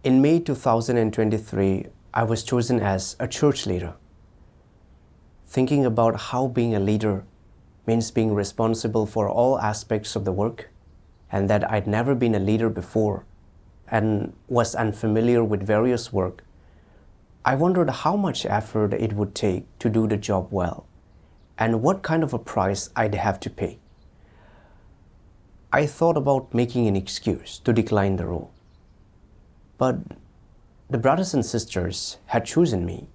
In May 2023, I was chosen as a church leader. Thinking about how being a leader means being responsible for all aspects of the work, and that I'd never been a leader before and was unfamiliar with various work, I wondered how much effort it would take to do the job well, and what kind of a price I'd have to pay. I thought about making an excuse to decline the role. But the brothers and sisters had chosen me,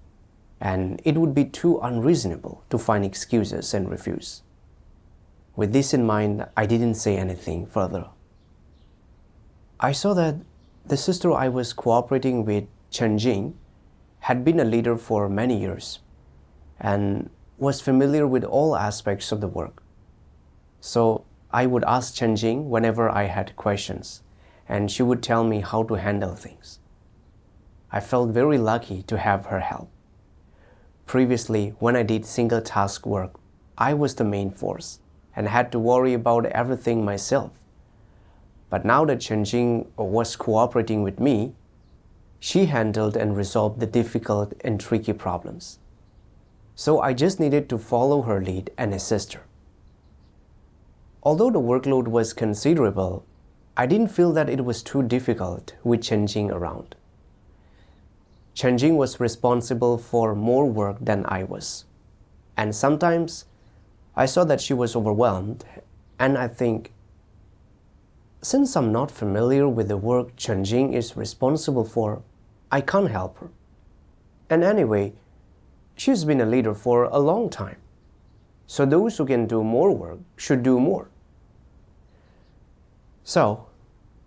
and it would be too unreasonable to find excuses and refuse. With this in mind, I didn't say anything further. I saw that the sister I was cooperating with, Chen, had been a leader for many years and was familiar with all aspects of the work. So I would ask Chen whenever I had questions, and she would tell me how to handle things. I felt very lucky to have her help. Previously, when I did single task work, I was the main force and had to worry about everything myself. But now that Chen was cooperating with me, she handled and resolved the difficult and tricky problems. So I just needed to follow her lead and assist her. Although the workload was considerable, I didn't feel that it was too difficult with Chen around. Chen was responsible for more work than I was, and sometimes I saw that she was overwhelmed, and I think, since I'm not familiar with the work Chen is responsible for, I can't help her. And anyway, she's been a leader for a long time, so those who can do more work should do more. So,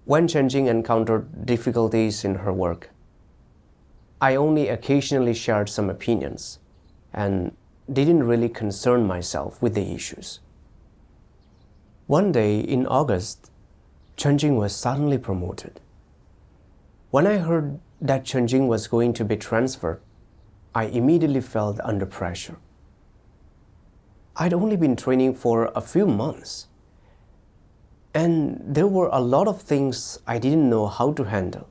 when Chen encountered difficulties in her work, I only occasionally shared some opinions and didn't really concern myself with the issues. One day in August, Chen was suddenly promoted. When I heard that Chen was going to be transferred, I immediately felt under pressure. I'd only been training for a few months, and there were a lot of things I didn't know how to handle.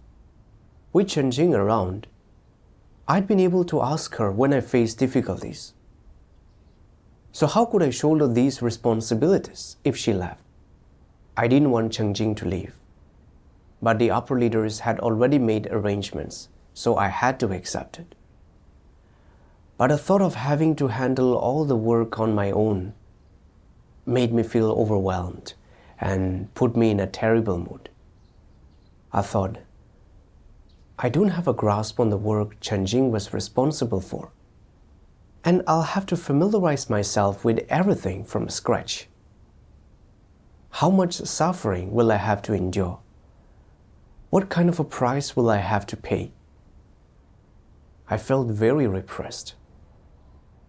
With Chen around, I'd been able to ask her when I faced difficulties. So how could I shoulder these responsibilities if she left? I didn't want Chen to leave, but the upper leaders had already made arrangements, so I had to accept it. But the thought of having to handle all the work on my own made me feel overwhelmed and put me in a terrible mood. I thought, I don't have a grasp on the work Chen was responsible for, and I'll have to familiarize myself with everything from scratch. How much suffering will I have to endure? What kind of a price will I have to pay? I felt very repressed.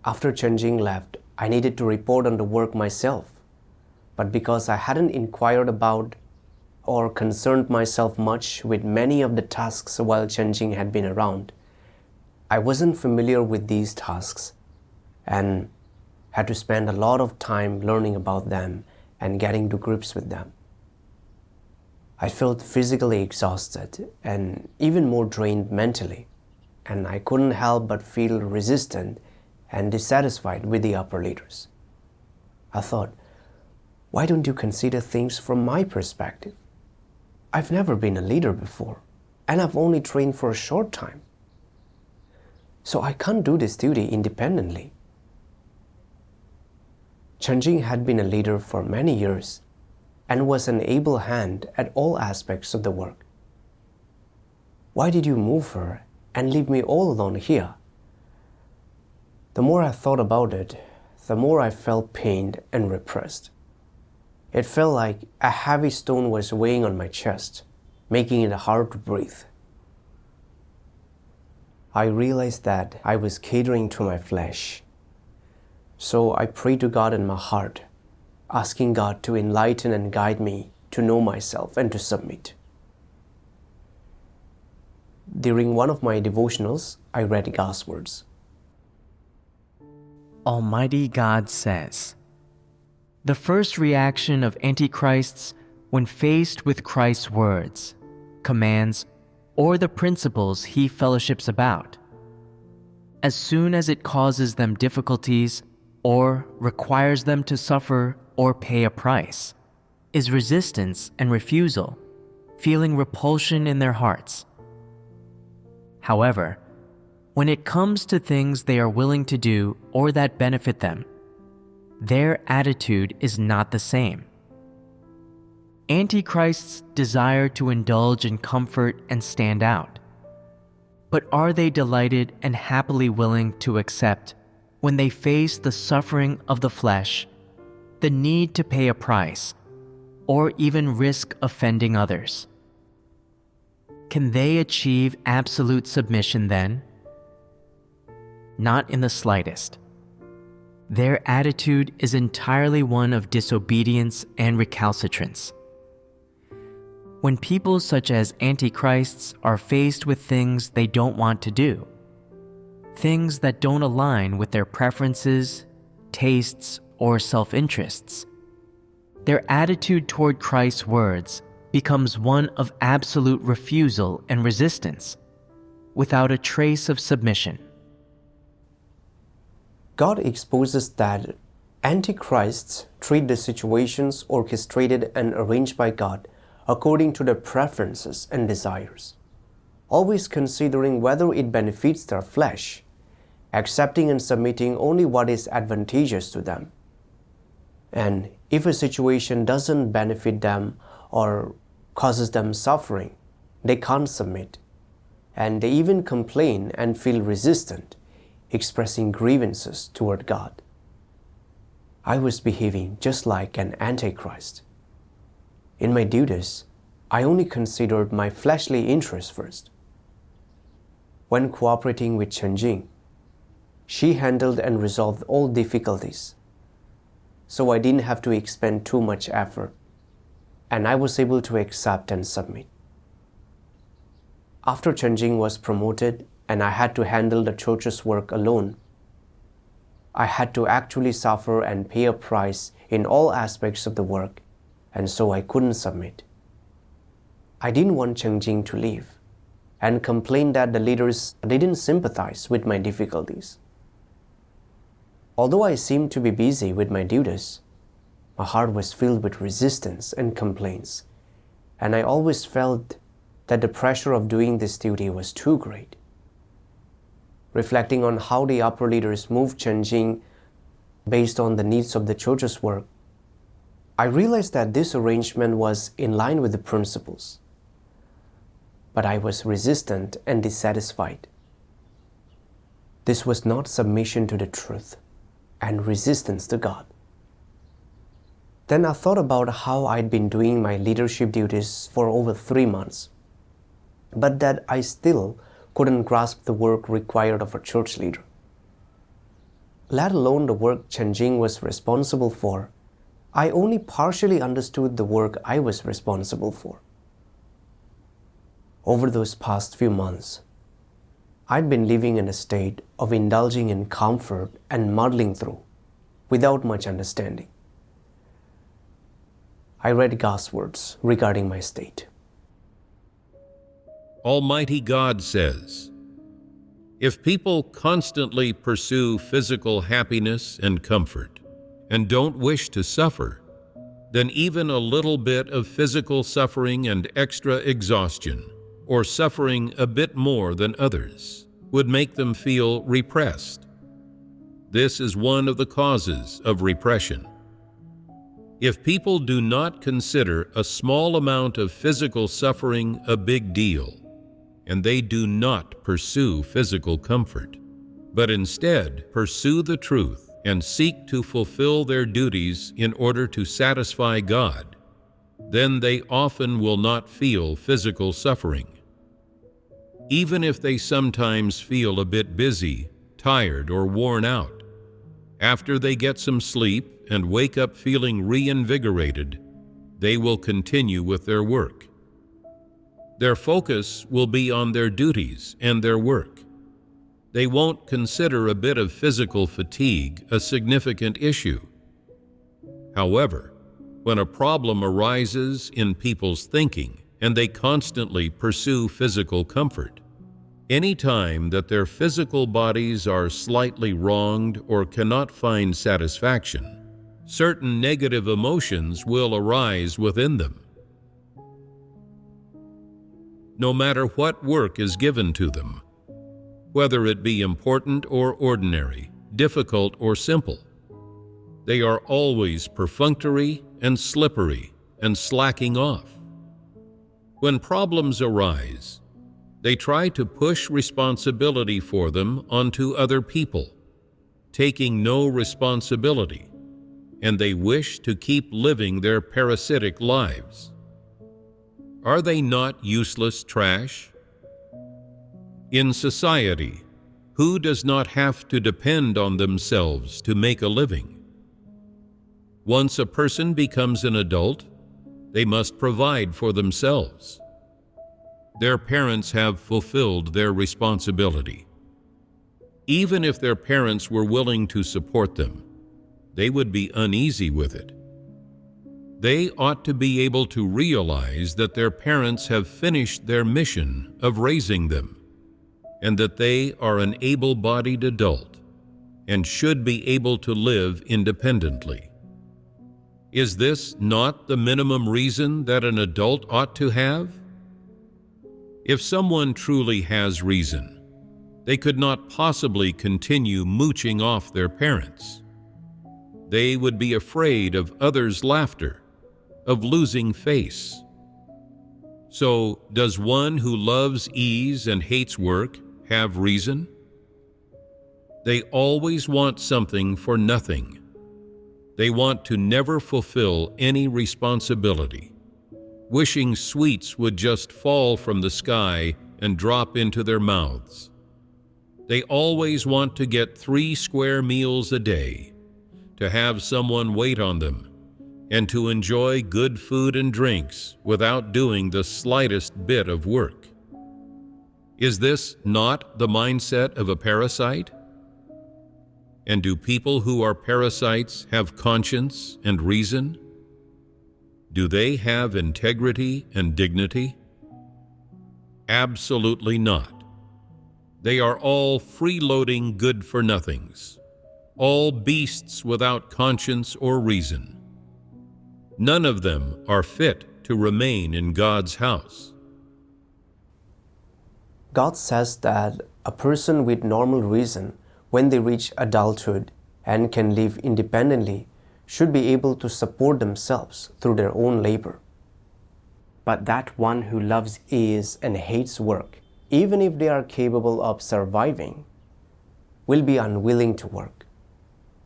After Chen left, I needed to report on the work myself, but because I hadn't inquired about or concerned myself much with many of the tasks while Chen had been around, I wasn't familiar with these tasks and had to spend a lot of time learning about them and getting to grips with them. I felt physically exhausted and even more drained mentally, and I couldn't help but feel resistant and dissatisfied with the upper leaders. I thought, why don't you consider things from my perspective? I've never been a leader before, and I've only trained for a short time. So I can't do this duty independently. Chen had been a leader for many years and was an able hand at all aspects of the work. Why did you move her and leave me all alone here? The more I thought about it, the more I felt pained and repressed. It felt like a heavy stone was weighing on my chest, making it hard to breathe. I realized that I was catering to my flesh. So I prayed to God in my heart, asking God to enlighten and guide me to know myself and to submit. During one of my devotionals, I read God's words. Almighty God says, the first reaction of antichrists when faced with Christ's words, commands, or the principles he fellowships about. As soon as it causes them difficulties or requires them to suffer or pay a price, is resistance and refusal, feeling repulsion in their hearts. However, when it comes to things they are willing to do or that benefit them, their attitude is not the same. Antichrists desire to indulge in comfort and stand out. But are they delighted and happily willing to accept, when they face the suffering of the flesh, the need to pay a price, or even risk offending others? Can they achieve absolute submission then? Not in the slightest. Their attitude is entirely one of disobedience and recalcitrance. When people such as antichrists are faced with things they don't want to do, things that don't align with their preferences, tastes, or self-interests, their attitude toward Christ's words becomes one of absolute refusal and resistance, without a trace of submission. God exposes that antichrists treat the situations orchestrated and arranged by God according to their preferences and desires, always considering whether it benefits their flesh, accepting and submitting only what is advantageous to them. And if a situation doesn't benefit them or causes them suffering, they can't submit, and they even complain and feel resistant, expressing grievances toward God. I was behaving just like an antichrist. In my duties, I only considered my fleshly interests first. When cooperating with Chen, she handled and resolved all difficulties, so I didn't have to expend too much effort, and I was able to accept and submit. After Chen was promoted and I had to handle the church's work alone, I had to actually suffer and pay a price in all aspects of the work, and so I couldn't submit. I didn't want Chen to leave and complained that the leaders didn't sympathize with my difficulties. Although I seemed to be busy with my duties, my heart was filled with resistance and complaints, and I always felt that the pressure of doing this duty was too great. Reflecting on how the upper leaders moved Chen based on the needs of the church's work, I realized that this arrangement was in line with the principles. But I was resistant and dissatisfied. This was not submission to the truth and resistance to God. Then I thought about how I'd been doing my leadership duties for over 3 months, but that I still couldn't grasp the work required of a church leader. Let alone the work Chen was responsible for, I only partially understood the work I was responsible for. Over those past few months, I'd been living in a state of indulging in comfort and muddling through, without much understanding. I read God's words regarding my state. Almighty God says, if people constantly pursue physical happiness and comfort and don't wish to suffer, then even a little bit of physical suffering and extra exhaustion, or suffering a bit more than others, would make them feel repressed. This is one of the causes of repression. If people do not consider a small amount of physical suffering a big deal, and they do not pursue physical comfort, but instead pursue the truth and seek to fulfill their duties in order to satisfy God, then they often will not feel physical suffering. Even if they sometimes feel a bit busy, tired, or worn out, after they get some sleep and wake up feeling reinvigorated, they will continue with their work. Their focus will be on their duties and their work. They won't consider a bit of physical fatigue a significant issue. However, when a problem arises in people's thinking and they constantly pursue physical comfort. Any time that their physical bodies are slightly wronged or cannot find satisfaction, certain negative emotions will arise within them. No matter what work is given to them, whether it be important or ordinary, difficult or simple, they are always perfunctory and slippery and slacking off. When problems arise, they try to push responsibility for them onto other people, taking no responsibility, and they wish to keep living their parasitic lives. Are they not useless trash? In society, who does not have to depend on themselves to make a living? Once a person becomes an adult, they must provide for themselves. Their parents have fulfilled their responsibility. Even if their parents were willing to support them, they would be uneasy with it. They ought to be able to realize that their parents have finished their mission of raising them, and that they are an able-bodied adult and should be able to live independently. Is this not the minimum reason that an adult ought to have? If someone truly has reason, they could not possibly continue mooching off their parents. They would be afraid of others' laughter, of losing face. So, does one who loves ease and hates work have reason? They always want something for nothing. They want to never fulfill any responsibility, wishing sweets would just fall from the sky and drop into their mouths. They always want to get 3 square meals a day, to have someone wait on them, and to enjoy good food and drinks without doing the slightest bit of work. Is this not the mindset of a parasite? And do people who are parasites have conscience and reason? Do they have integrity and dignity? Absolutely not. They are all freeloading good-for-nothings, all beasts without conscience or reason. None of them are fit to remain in God's house. God says that a person with normal reason, when they reach adulthood and can live independently, should be able to support themselves through their own labor. But that one who loves ease and hates work, even if they are capable of surviving, will be unwilling to work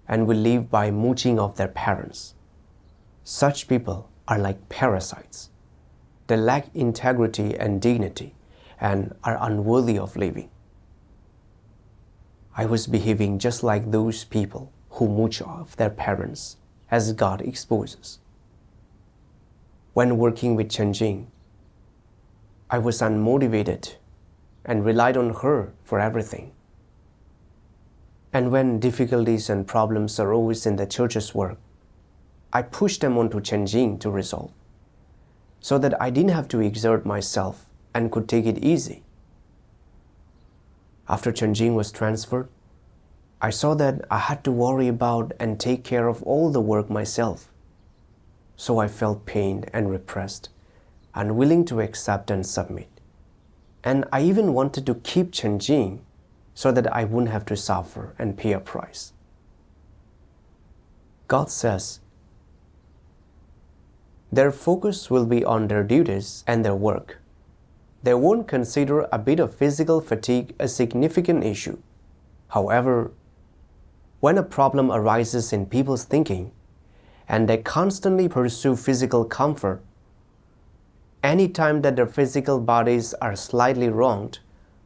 and will live by mooching of their parents. Such people are like parasites. They lack integrity and dignity and are unworthy of living. I was behaving just like those people who mooch off their parents, as God exposes. When working with Chen, I was unmotivated and relied on her for everything. And when difficulties and problems arose in the church's work, I pushed them onto Chen to resolve, so that I didn't have to exert myself and could take it easy. After Chen was transferred, I saw that I had to worry about and take care of all the work myself. So I felt pained and repressed, unwilling to accept and submit. And I even wanted to keep Chen so that I wouldn't have to suffer and pay a price. God says, their focus will be on their duties and their work. They won't consider a bit of physical fatigue a significant issue. However, when a problem arises in people's thinking and they constantly pursue physical comfort, any time that their physical bodies are slightly wronged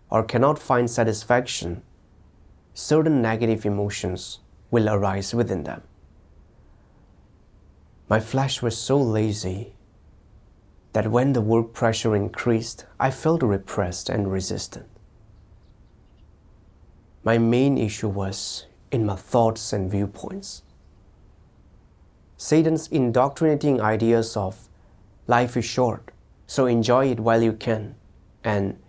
or cannot find satisfaction, certain negative emotions will arise within them. My flesh was so lazy that when the work pressure increased, I felt repressed and resistant. My main issue was in my thoughts and viewpoints. Satan's indoctrinating ideas of life is short, So enjoy it while you can, and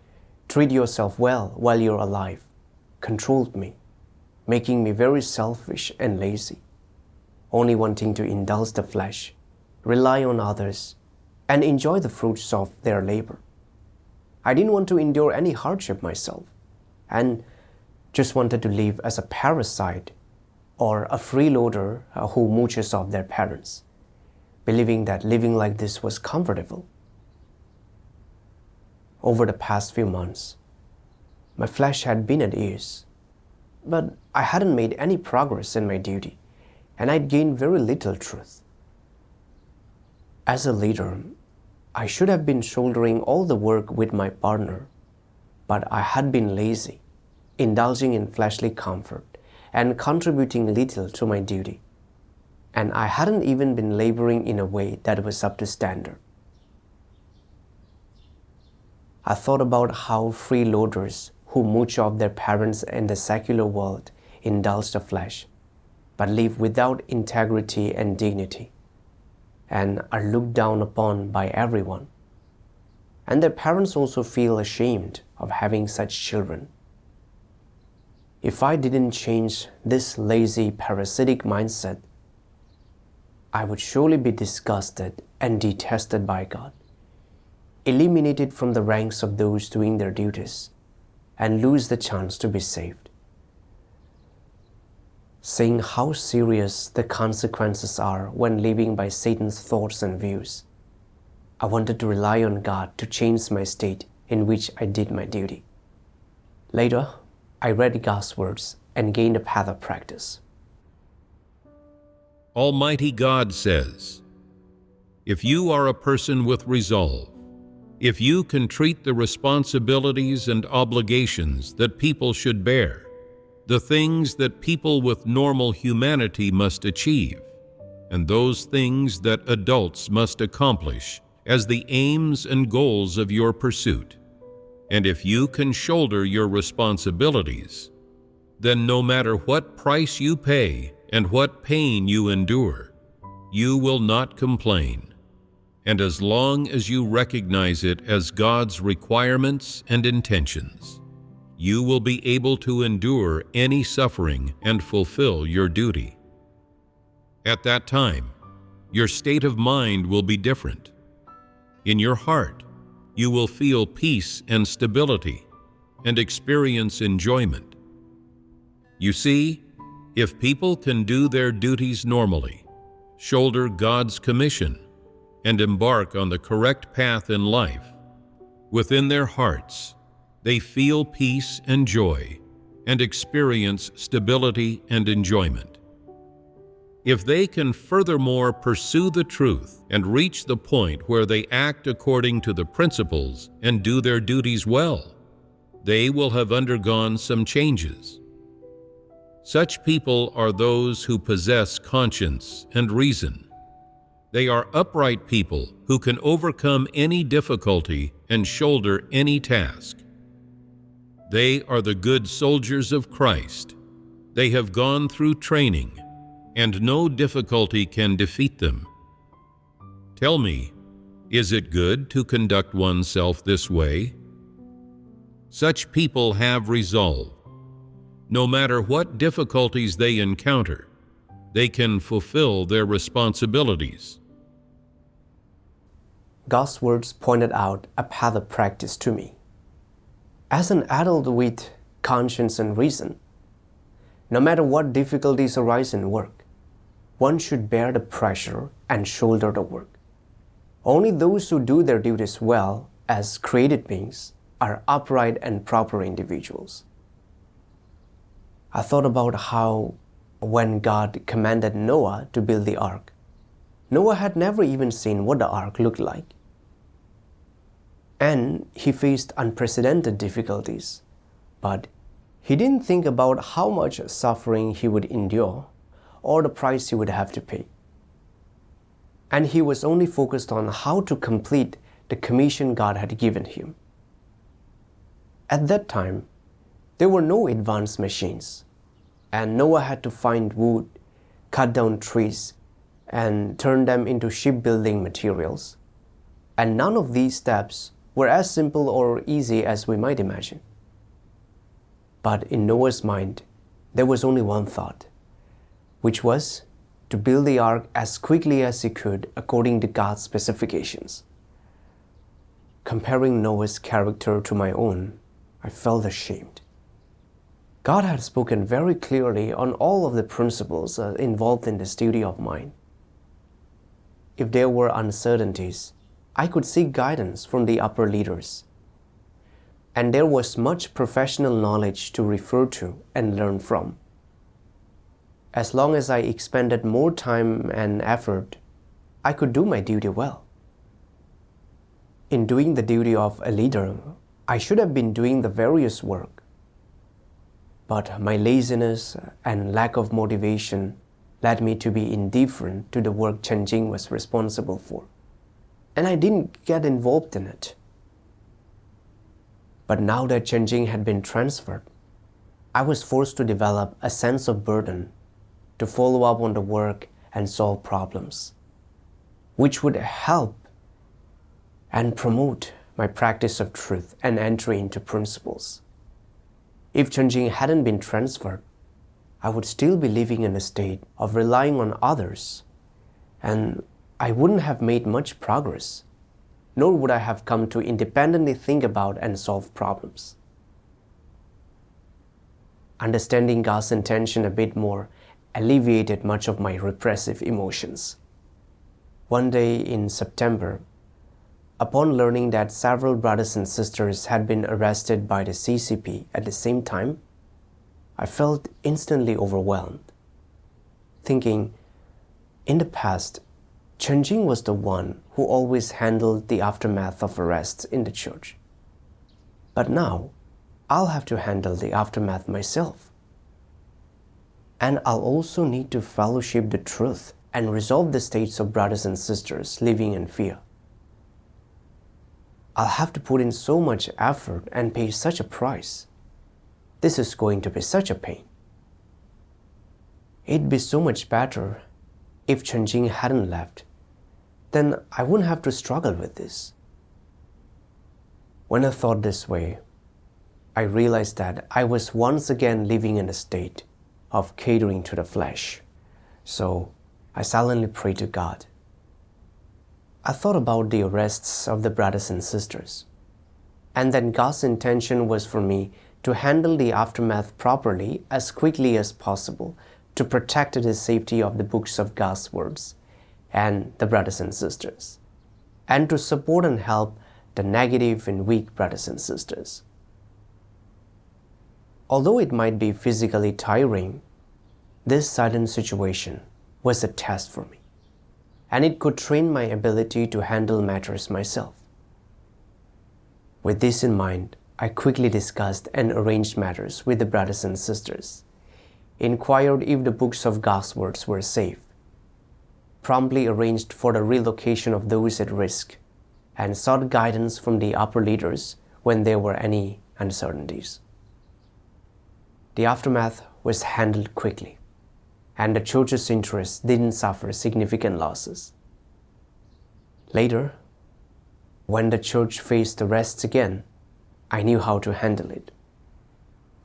treat yourself well while you're alive, controlled me, making me very selfish and lazy, only wanting to indulge the flesh, rely on others, and enjoy the fruits of their labor. I didn't want to endure any hardship myself, and just wanted to live as a parasite or a freeloader who mooches off their parents, believing that living like this was comfortable. Over the past few months, my flesh had been at ease, but I hadn't made any progress in my duty, and I'd gained very little truth. As a leader, I should have been shouldering all the work with my partner, but I had been lazy, indulging in fleshly comfort, and contributing little to my duty. And I hadn't even been laboring in a way that was up to standard. I thought about how freeloaders who mooch off their parents in the secular world indulge the flesh, but live without integrity and dignity, and are looked down upon by everyone. And their parents also feel ashamed of having such children. If I didn't change this lazy, parasitic mindset, I would surely be disgusted and detested by God, eliminated from the ranks of those doing their duties, and lose the chance to be saved. Seeing how serious the consequences are when living by Satan's thoughts and views, I wanted to rely on God to change my state in which I did my duty. Later, I read God's words and gained a path of practice. Almighty God says, if you are a person with resolve, if you can treat the responsibilities and obligations that people should bear, the things that people with normal humanity must achieve, and those things that adults must accomplish as the aims and goals of your pursuit, and if you can shoulder your responsibilities, then no matter what price you pay and what pain you endure, you will not complain. And as long as you recognize it as God's requirements and intentions, you will be able to endure any suffering and fulfill your duty. At that time, your state of mind will be different. In your heart, you will feel peace and stability and experience enjoyment. You see, if people can do their duties normally, shoulder God's commission, and embark on the correct path in life, within their hearts, they feel peace and joy and experience stability and enjoyment. If they can furthermore pursue the truth and reach the point where they act according to the principles and do their duties well, they will have undergone some changes. Such people are those who possess conscience and reason. They are upright people who can overcome any difficulty and shoulder any task. They are the good soldiers of Christ. They have gone through training, and no difficulty can defeat them. Tell me, is it good to conduct oneself this way? Such people have resolve. No matter what difficulties they encounter, they can fulfill their responsibilities. God's words pointed out a path of practice to me. As an adult with conscience and reason, no matter what difficulties arise in work, one should bear the pressure and shoulder the work. Only those who do their duties well as created beings are upright and proper individuals. I thought about how when God commanded Noah to build the ark, Noah had never even seen what the ark looked like. And he faced unprecedented difficulties, but he didn't think about how much suffering he would endure or the price he would have to pay. And he was only focused on how to complete the commission God had given him. At that time, there were no advanced machines, and Noah had to find wood, cut down trees, and turn them into shipbuilding materials. And none of these steps were as simple or easy as we might imagine. But in Noah's mind, there was only one thought, which was to build the ark as quickly as he could according to God's specifications. Comparing Noah's character to my own, I felt ashamed. God had spoken very clearly on all of the principles involved in this duty of mine. If there were uncertainties, I could seek guidance from the upper leaders. And there was much professional knowledge to refer to and learn from. As long as I expended more time and effort, I could do my duty well. In doing the duty of a leader, I should have been doing the various work. But my laziness and lack of motivation led me to be indifferent to the work Chen Jing was responsible for, and I didn't get involved in it. But now that Chen Jing had been transferred, I was forced to develop a sense of burden to follow up on the work and solve problems, which would help and promote my practice of truth and entry into principles. If Chen Jing hadn't been transferred, I would still be living in a state of relying on others, and I wouldn't have made much progress, nor would I have come to independently think about and solve problems. Understanding God's intention a bit more alleviated much of my repressive emotions. One day in September, upon learning that several brothers and sisters had been arrested by the CCP at the same time, I felt instantly overwhelmed, thinking, in the past, Chen Jing was the one who always handled the aftermath of arrests in the church. But now, I'll have to handle the aftermath myself. And I'll also need to fellowship the truth and resolve the states of brothers and sisters living in fear. I'll have to put in so much effort and pay such a price. This is going to be such a pain. It'd be so much better if Chen Jing hadn't left. Then I wouldn't have to struggle with this. When I thought this way, I realized that I was once again living in a state of catering to the flesh. So I silently prayed to God. I thought about the arrests of the brothers and sisters, and that God's intention was for me to handle the aftermath properly as quickly as possible to protect the safety of the books of God's words and the brothers and sisters, and to support and help the negative and weak brothers and sisters. Although it might be physically tiring, this silent situation was a test for me, and it could train my ability to handle matters myself. With this in mind, I quickly discussed and arranged matters with the brothers and sisters, inquired if the books of God's words were safe, promptly arranged for the relocation of those at risk, and sought guidance from the upper leaders when there were any uncertainties. The aftermath was handled quickly, and the church's interests didn't suffer significant losses. Later, when the church faced arrests again, I knew how to handle it.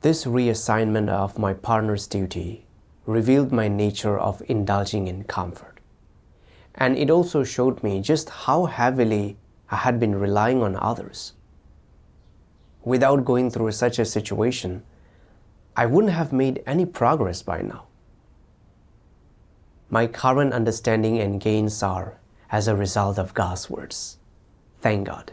This reassignment of my partner's duty revealed my nature of indulging in comfort, and it also showed me just how heavily I had been relying on others. Without going through such a situation, I wouldn't have made any progress by now. My current understanding and gains are as a result of God's words. Thank God.